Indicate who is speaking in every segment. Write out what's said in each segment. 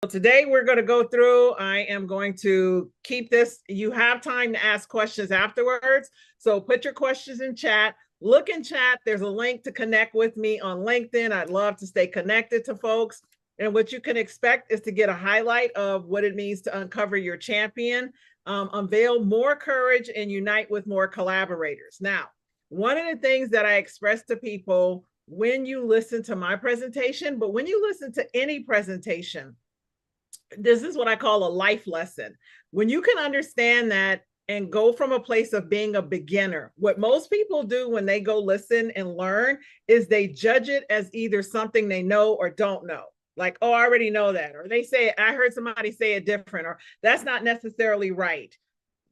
Speaker 1: Today we're going to go through, I am going to keep this, you have time to ask questions afterwards. So put your questions in chat, look in chat. There's a link to connect with me on LinkedIn. I'd love to stay connected to folks. And what you can expect is to get a highlight of what it means to uncover your champion, unveil more courage, and unite with more collaborators. Now, one of the things that I express to people when you listen to my presentation, but when you listen to any presentation, this is what I call a life lesson. When you can understand that and go from a place of being a beginner, what most people do when they go listen and learn is they judge it as either something they know or don't know. Like, oh, I already know that. Or they say, I heard somebody say it different, or that's not necessarily right.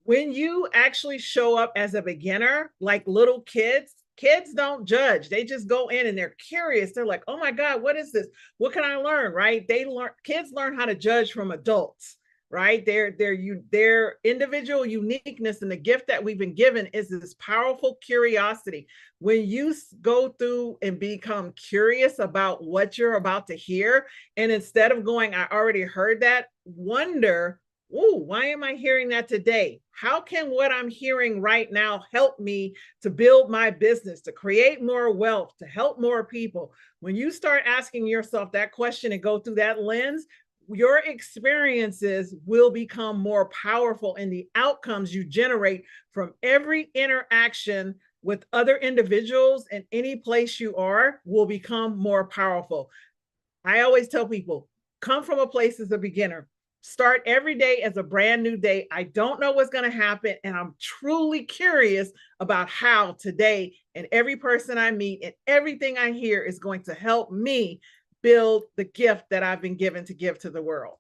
Speaker 1: When you actually show up as a beginner, like little kids, kids don't judge. They just go in and they're curious. They're like, oh my God, what is this? What can I learn? Right? Kids learn how to judge from adults, right? Their individual uniqueness and the gift that we've been given is this powerful curiosity. When you go through and become curious about what you're about to hear, and instead of going, I already heard that, wonder, oh, why am I hearing that today? How can what I'm hearing right now help me to build my business, to create more wealth, to help more people? When you start asking yourself that question and go through that lens, your experiences will become more powerful, and the outcomes you generate from every interaction with other individuals in any place you are will become more powerful. I always tell people, come from a place as a beginner. Start every day as a brand new day. I don't know what's going to happen, and I'm truly curious about how today and every person I meet and everything I hear is going to help me build the gift that I've been given to give to the world.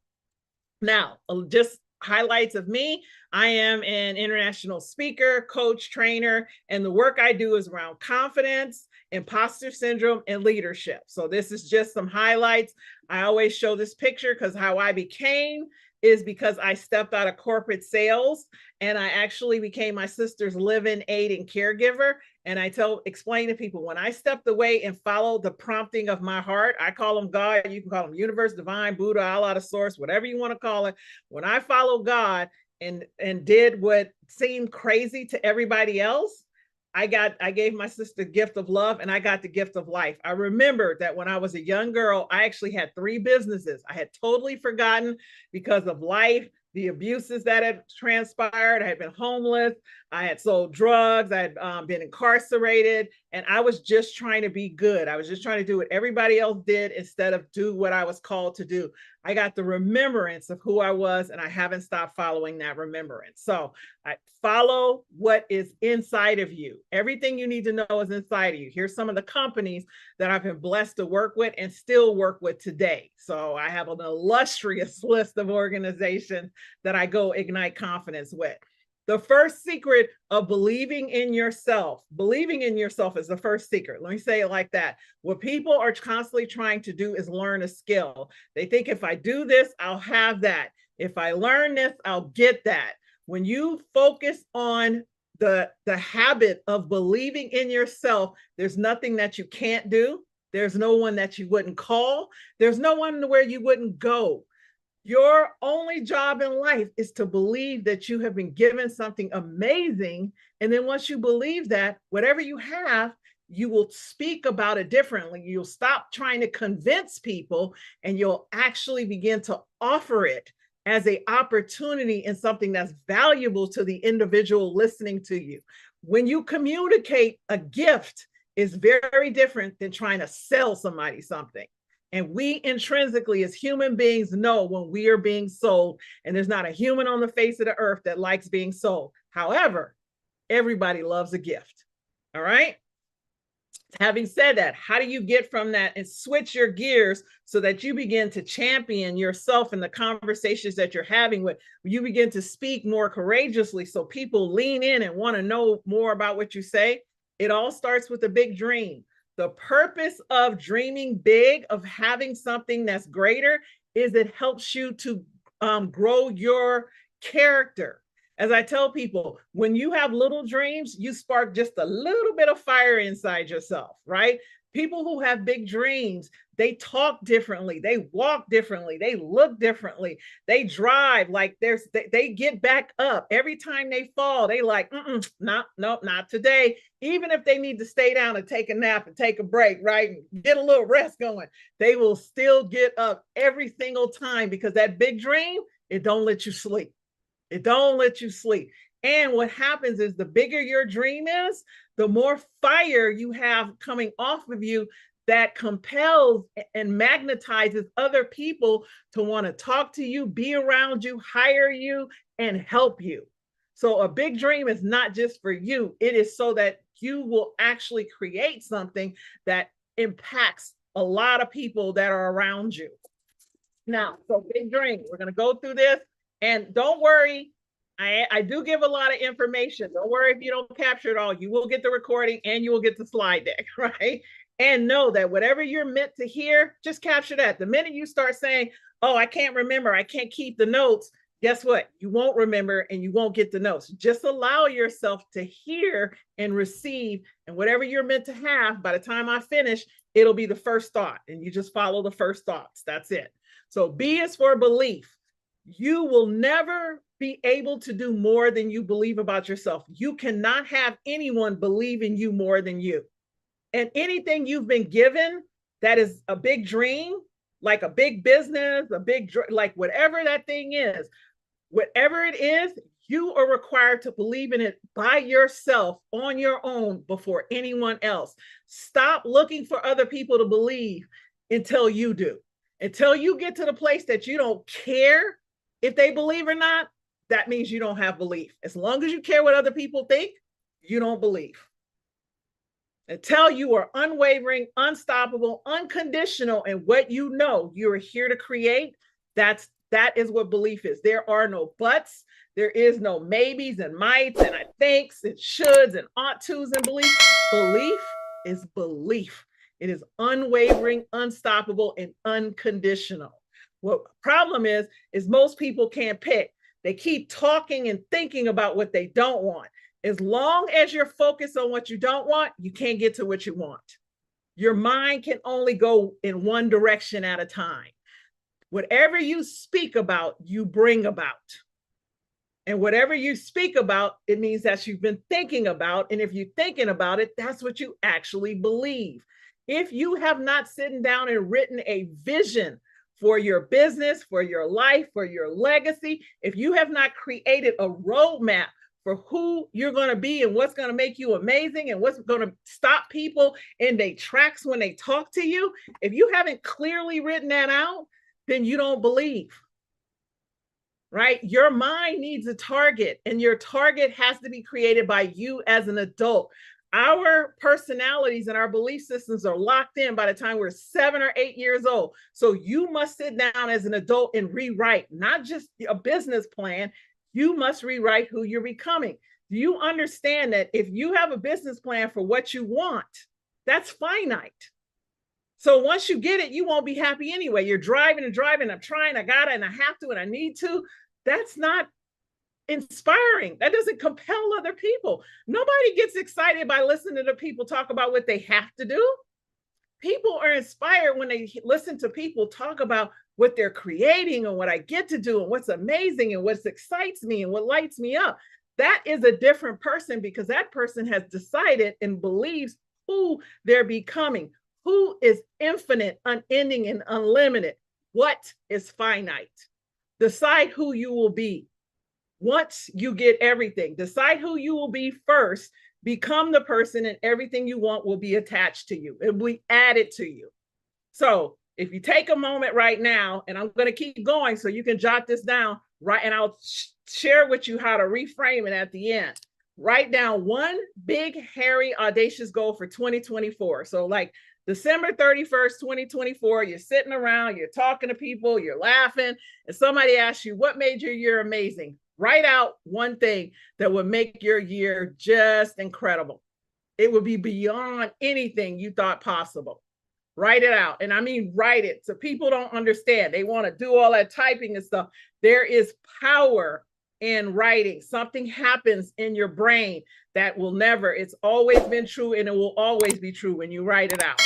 Speaker 1: Now, just highlights of me. I am an international speaker, coach, trainer, and the work I do is around confidence, imposter syndrome, and leadership. So this is just some highlights. I always show this picture because how I became is because I stepped out of corporate sales and I actually became my sister's live-in aid and caregiver. And I explain to people, when I stepped away and followed the prompting of my heart, I call them God, you can call them universe, divine, Buddha, Allah, the source, whatever you want to call it. When I followed God and did what seemed crazy to everybody else, I gave my sister the gift of love, and I got the gift of life. I remember that when I was a young girl, I actually had 3 businesses. I had totally forgotten because of life, the abuses that had transpired. I had been homeless. I had sold drugs. I had been incarcerated, and I was just trying to be good. I was just trying to do what everybody else did instead of do what I was called to do. I got the remembrance of who I was, and I haven't stopped following that remembrance. So I follow what is inside of you. Everything you need to know is inside of you. Here's some of the companies that I've been blessed to work with and still work with today. So I have an illustrious list of organizations that I go ignite confidence with. The first secret of believing in yourself is the first secret. Let me say it like that. What people are constantly trying to do is learn a skill. They think if I do this, I'll have that. If I learn this, I'll get that. When you focus on the habit of believing in yourself, there's nothing that you can't do. There's no one that you wouldn't call. There's no one where you wouldn't go. Your only job in life is to believe that you have been given something amazing. And then once you believe that, whatever you have, you will speak about it differently. You'll stop trying to convince people, and you'll actually begin to offer it as an opportunity and something that's valuable to the individual listening to you. When you communicate a gift, is very different than trying to sell somebody something. And we intrinsically, as human beings, know when we are being sold, and there's not a human on the face of the earth that likes being sold. However, everybody loves a gift. All right. Having said that, how do you get from that and switch your gears so that you begin to champion yourself in the conversations that you're having with? You begin to speak more courageously so people lean in and want to know more about what you say. It all starts with a big dream. The purpose of dreaming big, of having something that's greater, is it helps you to grow your character. As I tell people, when you have little dreams, you spark just a little bit of fire inside yourself, right? People who have big dreams, they talk differently, they walk differently, they look differently, they drive like they get back up every time they fall. They like, not today. Even if they need to stay down and take a nap and take a break, right, and get a little rest going, they will still get up every single time, because that big dream, it don't let you sleep. It don't let you sleep. And what happens is, the bigger your dream is, the more fire you have coming off of you, that compels and magnetizes other people to want to talk to you, be around you, hire you, and help you. So a big dream is not just for you. It is so that you will actually create something that impacts a lot of people that are around you. Now, so big dream. We're going to go through this, and don't worry. I do give a lot of information. Don't worry if you don't capture it all. You will get the recording and you will get the slide deck, right? And know that whatever you're meant to hear, just capture that. The minute you start saying, oh, I can't remember, I can't keep the notes, guess what? You won't remember and you won't get the notes. Just allow yourself to hear and receive, and whatever you're meant to have, by the time I finish, it'll be the first thought, and you just follow the first thoughts. That's it. So B is for belief. You will never be able to do more than you believe about yourself. You cannot have anyone believe in you more than you. And anything you've been given that is a big dream, like a big business, like whatever that thing is, whatever it is, you are required to believe in it by yourself, on your own, before anyone else. Stop looking for other people to believe until you do. Until you get to the place that you don't care if they believe or not, that means you don't have belief. As long as you care what other people think, you don't believe. Until you are unwavering, unstoppable, unconditional in what you know you are here to create, that is what belief is. There are no buts. There is no maybes and mights and I thinks and shoulds and ought tos and belief. Belief is belief. It is unwavering, unstoppable, and unconditional. What the problem is most people can't pick. They keep talking and thinking about what they don't want. As long as you're focused on what you don't want, you can't get to what you want. Your mind can only go in one direction at a time. Whatever you speak about, you bring about. And whatever you speak about, it means that you've been thinking about. And if you're thinking about it, that's what you actually believe. If you have not sitting down and written a vision for your business, for your life, for your legacy, if you have not created a roadmap for who you're going to be and what's going to make you amazing and what's going to stop people in their tracks when they talk to you, if you haven't clearly written that out, then you don't believe, right? Your mind needs a target, and your target has to be created by you as an adult. Our personalities and our belief systems are locked in by the time we're 7 or 8 years old. So you must sit down as an adult and rewrite, not just a business plan. You must rewrite who you're becoming. Do you understand that if you have a business plan for what you want, that's finite? So once you get it, you won't be happy anyway. You're driving and driving. I'm trying, I gotta, and I have to, and I need to. That's not inspiring. That doesn't compel other people. Nobody gets excited by listening to people talk about what they have to do. People are inspired when they listen to people talk about what they're creating and what I get to do and what's amazing and what excites me and what lights me up. That is a different person, because that person has decided and believes who they're becoming, who is infinite, unending, and unlimited. What is finite? Decide who you will be. Once you get everything, decide who you will be first, become the person, and everything you want will be attached to you and we add it to you. So if you take a moment right now, and I'm going to keep going so you can jot this down, right? And I'll share with you how to reframe it at the end. Write down one big, hairy, audacious goal for 2024. So like December 31st, 2024, you're sitting around, you're talking to people, you're laughing, and somebody asks you, what made your year amazing? Write out one thing that would make your year just incredible. It would be beyond anything you thought possible. Write it out. And I mean, write it. So people don't understand. They want to do all that typing and stuff. There is power in writing. Something happens in your brain that will never, it's always been true, and it will always be true when you write it out.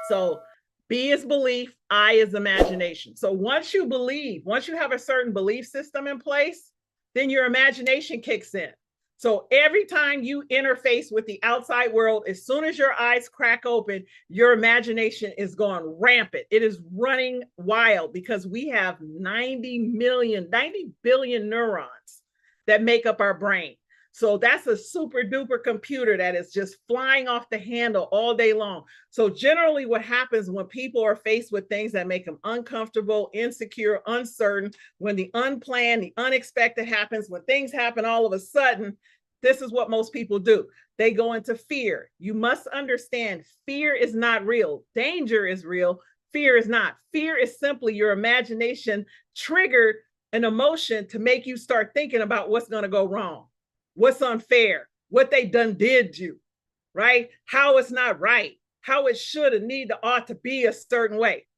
Speaker 1: So B is belief, I is imagination. So once you believe, once you have a certain belief system in place, then your imagination kicks in. So every time you interface with the outside world, as soon as your eyes crack open, your imagination is going rampant. It is running wild because we have 90 billion neurons that make up our brain. So that's a super duper computer that is just flying off the handle all day long. So generally what happens when people are faced with things that make them uncomfortable, insecure, uncertain, when the unplanned, the unexpected happens, when things happen all of a sudden, this is what most people do. They go into fear. You must understand fear is not real. Danger is real. Fear is not. Fear is simply your imagination triggered an emotion to make you start thinking about what's going to go wrong, what's unfair, what they done did you, right? How it's not right, how it should and need to ought to be a certain way.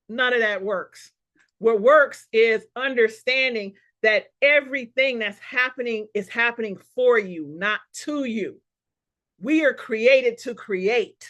Speaker 1: None of that works. What works is understanding that everything that's happening is happening for you, not to you. We are created to create.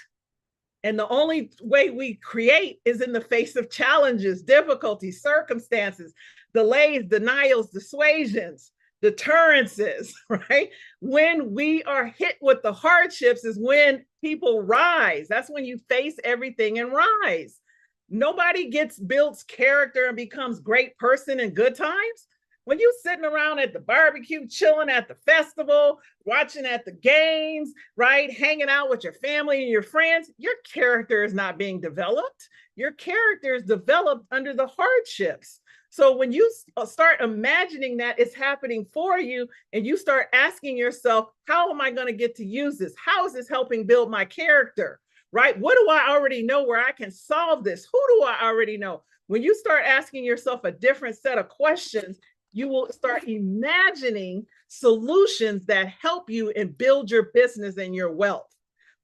Speaker 1: And the only way we create is in the face of challenges, difficulties, circumstances, delays, denials, dissuasions, deterrences, right? When we are hit with the hardships is when people rise. That's when you face everything and rise. Nobody builds character and becomes great person in good times. When you sitting around at the barbecue, chilling at the festival, watching at the games, right? Hanging out with your family and your friends, your character is not being developed. Your character is developed under the hardships. So when you start imagining that it's happening for you and you start asking yourself, how am I going to get to use this? How is this helping build my character, right? What do I already know where I can solve this? Who do I already know? When you start asking yourself a different set of questions, you will start imagining solutions that help you and build your business and your wealth.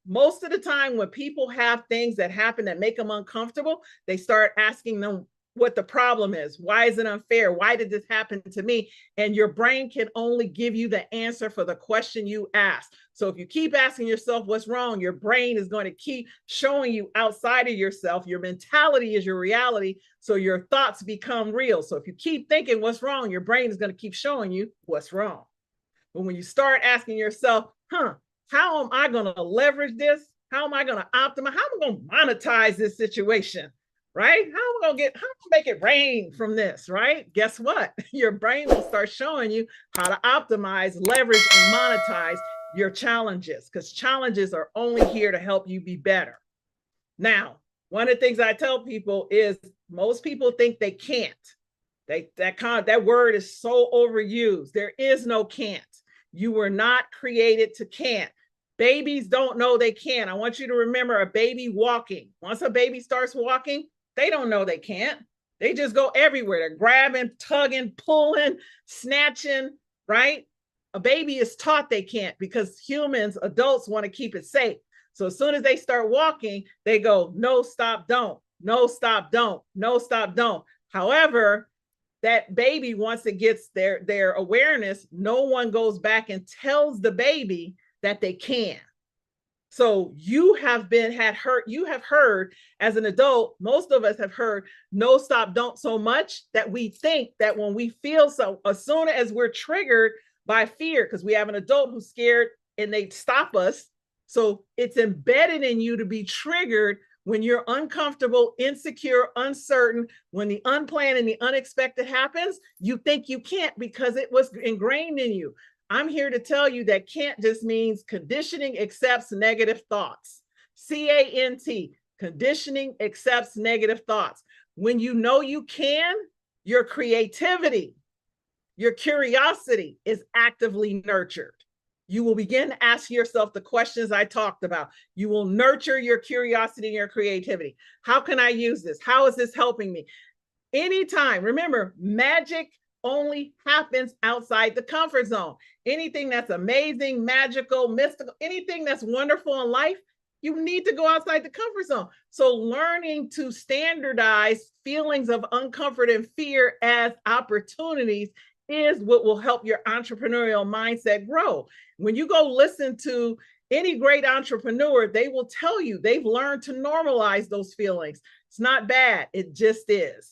Speaker 1: Most of the time when people have things that happen that make them uncomfortable, they start asking them what the problem is. Why is it unfair? Why did this happen to me? And your brain can only give you the answer for the question you ask. So if you keep asking yourself what's wrong, your brain is going to keep showing you outside of yourself. Your mentality is your reality. So your thoughts become real. So if you keep thinking what's wrong, your brain is going to keep showing you what's wrong. But when you start asking yourself, how am I going to leverage this? How am I going to optimize? How am I going to monetize this situation? Right? How am I going to make it rain from this? Right? Guess what? Your brain will start showing you how to optimize, leverage, and monetize your challenges, because challenges are only here to help you be better. Now, one of the things I tell people is most people think they can't. That word is so overused. There is no can't. You were not created to can't. Babies don't know they can. I want you to remember a baby walking. Once a baby starts walking, they don't know they can't. They just go everywhere. They're grabbing, tugging, pulling, snatching, right? A baby is taught they can't because humans, adults want to keep it safe. So as soon as they start walking, they go, no, stop, don't. No, stop, don't. No, stop, don't. However, that baby, once it gets their awareness, no one goes back and tells the baby that they can. So you have heard as an adult, most of us have heard no, stop, don't so much that we think that when we feel so, as soon as we're triggered by fear, because we have an adult who's scared and they stop us. So it's embedded in you to be triggered when you're uncomfortable, insecure, uncertain, when the unplanned and the unexpected happens, you think you can't because it was ingrained in you. I'm here to tell you that can't just means conditioning accepts negative thoughts. C-A-N-T, conditioning accepts negative thoughts. When you know you can, your creativity, your curiosity is actively nurtured. You will begin to ask yourself the questions I talked about. You will nurture your curiosity and your creativity. How can I use this? How is this helping me? Anytime, remember, magic only happens outside the comfort zone. Anything that's amazing, magical, mystical, anything that's wonderful in life, you need to go outside the comfort zone. So learning to standardize feelings of uncomfort and fear as opportunities is what will help your entrepreneurial mindset grow. When you go listen to any great entrepreneur, they will tell you they've learned to normalize those feelings. It's not bad. It just is.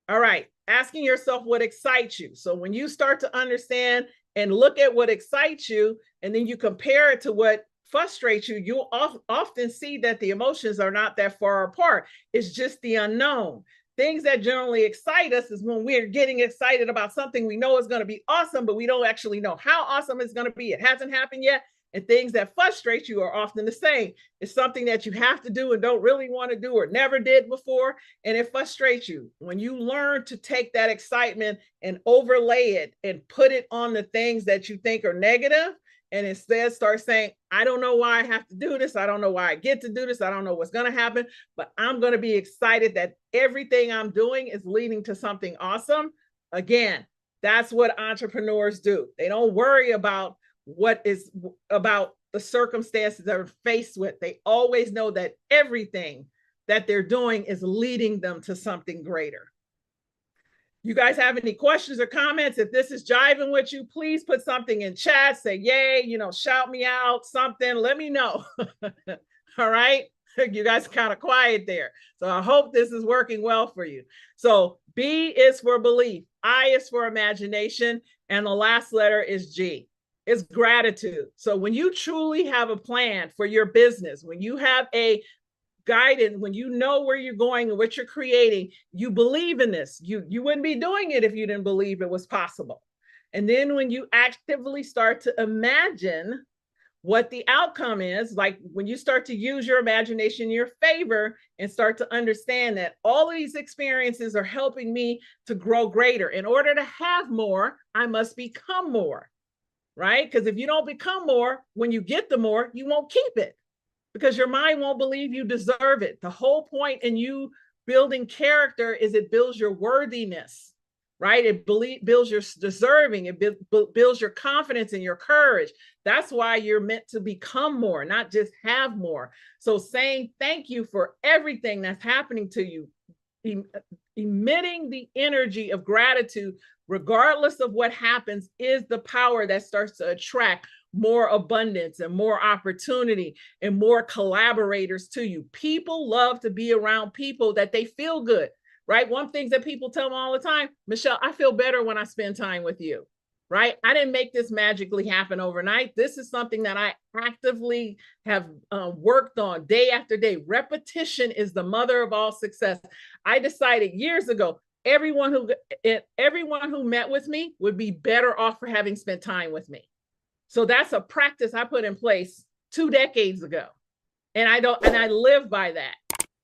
Speaker 1: All right. Asking yourself what excites you. So when you start to understand and look at what excites you, and then you compare it to what frustrates you, you'll often see that the emotions are not that far apart. It's just the unknown. Things that generally excite us is when we're getting excited about something we know is going to be awesome, but we don't actually know how awesome it's going to be. It hasn't happened yet. And things that frustrate you are often the same. It's something that you have to do and don't really want to do or never did before, and it frustrates you. When you learn to take that excitement and overlay it and put it on the things that you think are negative, and instead start saying, I don't know why I have to do this. I don't know why I get to do this. I don't know what's going to happen, but I'm going to be excited that everything I'm doing is leading to something awesome. Again, that's what entrepreneurs do. They don't worry about what is about the circumstances they're faced with. They always know that everything that they're doing is leading them to something greater. You guys have any questions or comments? If this is jiving with you, please put something in chat. Say yay, shout me out, something. Let me know. All right. You guys are kind of quiet there. So I hope this is working well for you. So B is for belief. I is for imagination. And the last letter is G. It's gratitude. So when you truly have a plan for your business, when you have a guidance, when you know where you're going and what you're creating, you believe in this. You wouldn't be doing it if you didn't believe it was possible. And then when you actively start to imagine what the outcome is, like when you start to use your imagination in your favor and start to understand that all of these experiences are helping me to grow greater. In order to have more, I must become more. Right? Because if you don't become more, when you get the more, you won't keep it because your mind won't believe you deserve it. The whole point in you building character is it builds your worthiness, right? It builds your deserving. It builds your confidence and your courage. That's why you're meant to become more, not just have more. So saying thank you for everything that's happening to you, emitting the energy of gratitude, regardless of what happens, is the power that starts to attract more abundance and more opportunity and more collaborators to you. People love to be around people that they feel good, right? One thing that people tell me all the time, Meshell, I feel better when I spend time with you, right? I didn't make this magically happen overnight. This is something that I actively have worked on day after day. Repetition is the mother of all success. I decided years ago, everyone who met with me would be better off for having spent time with me. So that's a practice I put in place 2 decades ago. And I live by that.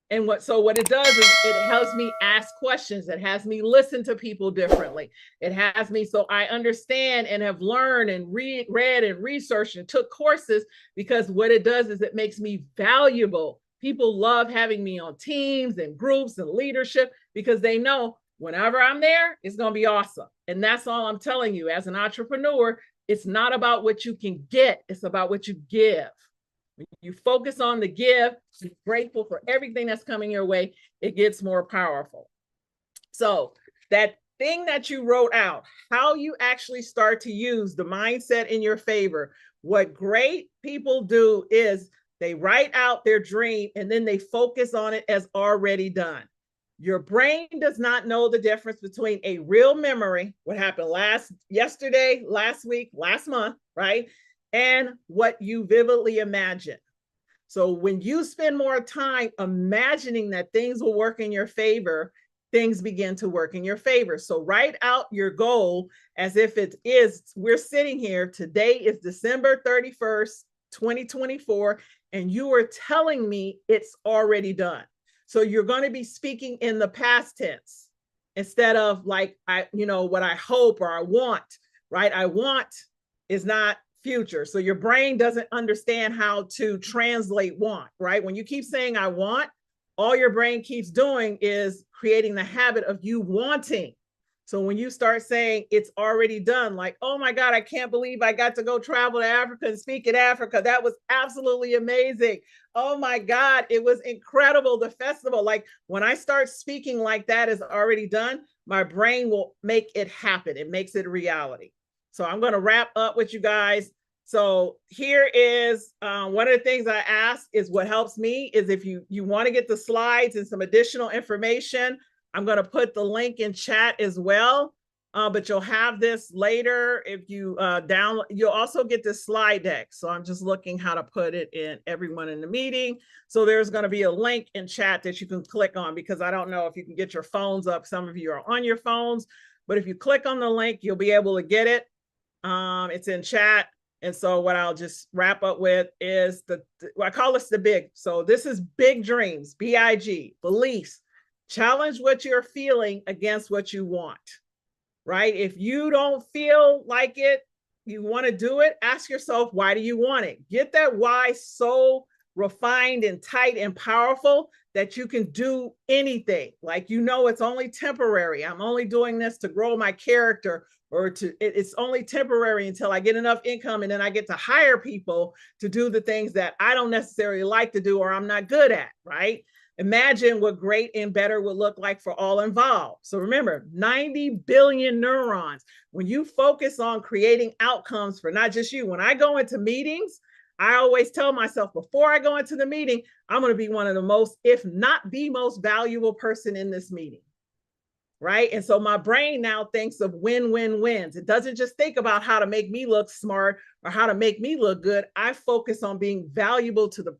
Speaker 1: And what it does is it helps me ask questions. It has me listen to people differently. It has me so I understand and have learned and read and researched and took courses, because what it does is it makes me valuable. People love having me on teams and groups and leadership because they know whenever I'm there, it's going to be awesome. And that's all I'm telling you. As an entrepreneur, it's not about what you can get. It's about what you give. When you focus on the give, be grateful for everything that's coming your way, it gets more powerful. So that thing that you wrote out, how you actually start to use the mindset in your favor. What great people do is they write out their dream and then they focus on it as already done. Your brain does not know the difference between a real memory, what happened yesterday, last week, last month, right? And what you vividly imagine. So when you spend more time imagining that things will work in your favor, things begin to work in your favor. So write out your goal as if it is, we're sitting here, today is December 31st, 2024, and you are telling me it's already done. So you're going to be speaking in the past tense instead of like, what I hope or I want, right? I want is not future. So your brain doesn't understand how to translate want, right? When you keep saying I want, all your brain keeps doing is creating the habit of you wanting. So when you start saying it's already done, like, oh my God, I can't believe I got to go travel to Africa and speak in Africa. That was absolutely amazing. Oh my God, it was incredible. The festival, like when I start speaking like that is already done, my brain will make it happen. It makes it a reality. So I'm going to wrap up with you guys. So here is one of the things I ask is what helps me is if you want to get the slides and some additional information, I'm going to put the link in chat as well. But you'll have this later if you download. You'll also get this slide deck. So I'm just looking how to put it in everyone in the meeting. So there's going to be a link in chat that you can click on, because I don't know if you can get your phones up. Some of you are on your phones, but if you click on the link, you'll be able to get it. It's in chat. And so what I'll just wrap up with is I call this the big. So this is big dreams, BIG, beliefs. Challenge what you're feeling against what you want, right? If you don't feel like it, you want to do it, ask yourself, why do you want it? Get that why so refined and tight and powerful that you can do anything. Like, you know, it's only temporary. I'm only doing this to grow my character, or it's only temporary until I get enough income, and then I get to hire people to do the things that I don't necessarily like to do or I'm not good at, right? Imagine what great and better would look like for all involved. So remember, 90 billion neurons. When you focus on creating outcomes for not just you, when I go into meetings, I always tell myself before I go into the meeting, I'm going to be one of the most, if not the most valuable person in this meeting. Right. And so my brain now thinks of win-win-wins. It doesn't just think about how to make me look smart or how to make me look good. I focus on being valuable to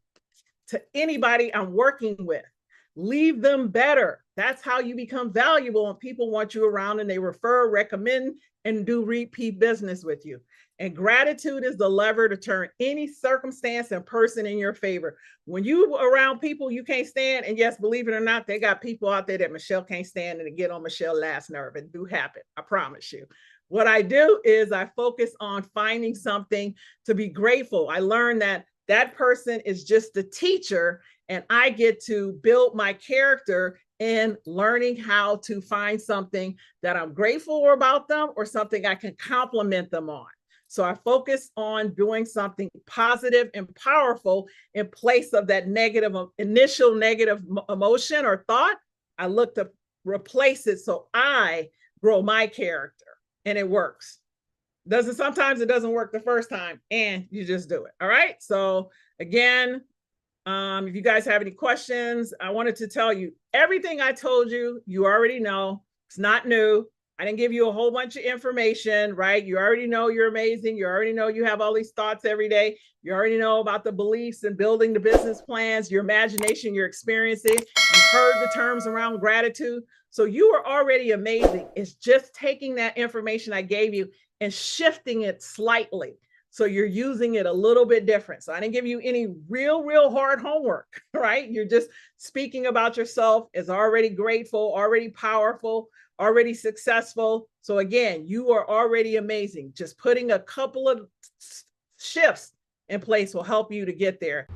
Speaker 1: anybody I'm working with. Leave them better. That's how you become valuable, and people want you around and they refer, recommend, and do repeat business with you. And gratitude is the lever to turn any circumstance and person in your favor. When you around people you can't stand, and yes, believe it or not, they got people out there that Meshell can't stand and to get on Meshell's last nerve. It do happen, I promise you. What I do is I focus on finding something to be grateful. I learned that that person is just the teacher, and I get to build my character in learning how to find something that I'm grateful about them or something I can compliment them on. So I focus on doing something positive and powerful in place of that initial negative emotion or thought. I look to replace it so I grow my character, and it works. Sometimes it doesn't work the first time, and you just do it. All right. So again, if you guys have any questions, I wanted to tell you everything I told you, you already know. It's not new. I didn't give you a whole bunch of information, right? You already know you're amazing. You already know you have all these thoughts every day. You already know about the beliefs and building the business plans, your imagination, your experiencing. You've heard the terms around gratitude. So you are already amazing. It's just taking that information I gave you and shifting it slightly. So you're using it a little bit different. So I didn't give you any real hard homework, right? You're just speaking about yourself as already grateful, already powerful, already successful. So again, you are already amazing. Just putting a couple of shifts in place will help you to get there.